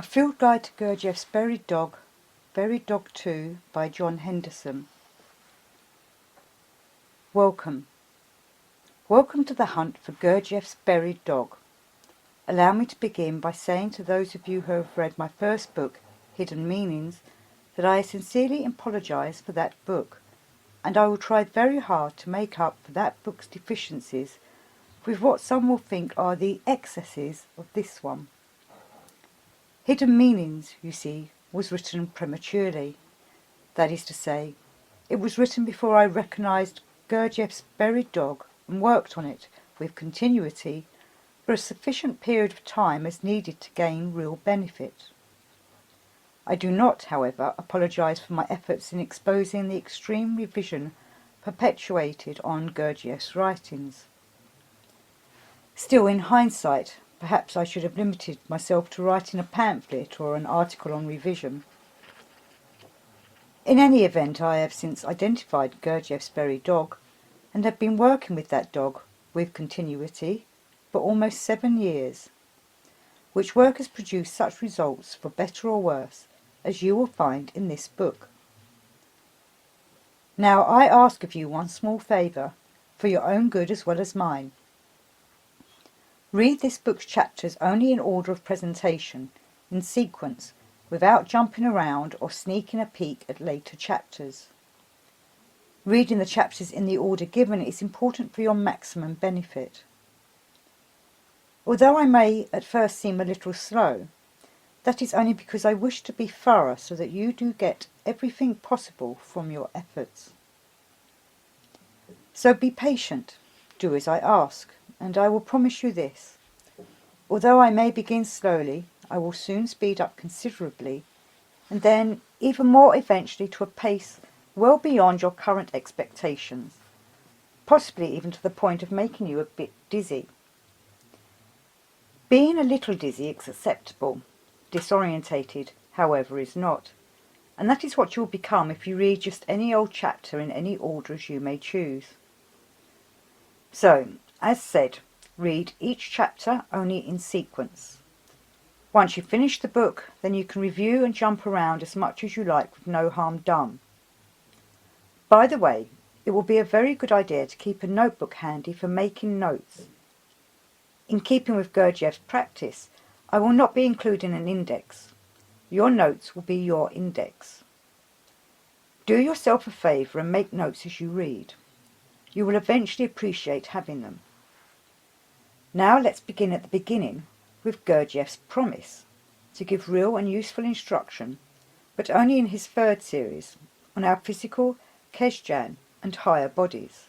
A Field Guide to Gurdjieff's Buried Dog 2 by John Henderson. Welcome. Welcome to the hunt for Gurdjieff's buried dog. Allow me to begin by saying to those of you who have read my first book, Hidden Meanings, that I sincerely apologise for that book, and I will try very hard to make up for that book's deficiencies with what some will think are the excesses of this one. Hidden Meanings, you see, was written prematurely. That is to say, it was written before I recognised Gurdjieff's buried dog and worked on it with continuity for a sufficient period of time as needed to gain real benefit. I do not, however, apologise for my efforts in exposing the extreme revision perpetuated on Gurdjieff's writings. Still, in hindsight, perhaps I should have limited myself to writing a pamphlet or an article on revision. In any event, I have since identified Gurdjieff's buried dog and have been working with that dog, with continuity, for almost 7 years, which work has produced such results, for better or worse, as you will find in this book. Now I ask of you one small favour, for your own good as well as mine. Read this book's chapters only in order of presentation, in sequence, without jumping around or sneaking a peek at later chapters. Reading the chapters in the order given is important for your maximum benefit. Although I may at first seem a little slow, that is only because I wish to be thorough so that you do get everything possible from your efforts. So be patient, do as I ask, and I will promise you this: although I may begin slowly, I will soon speed up considerably, and then even more eventually to a pace well beyond your current expectations, possibly even to the point of making you a bit dizzy. Being a little dizzy is acceptable. Disorientated, however, is not, and that is what you'll become if you read just any old chapter in any order as you may choose. So, as said, read each chapter only in sequence. Once you've finished the book, then you can review and jump around as much as you like with no harm done. By the way, it will be a very good idea to keep a notebook handy for making notes. In keeping with Gurdjieff's practice, I will not be including an index. Your notes will be your index. Do yourself a favour and make notes as you read. You will eventually appreciate having them. Now let's begin at the beginning with Gurdjieff's promise to give real and useful instruction, but only in his third series, on our physical, Kesjan and higher bodies.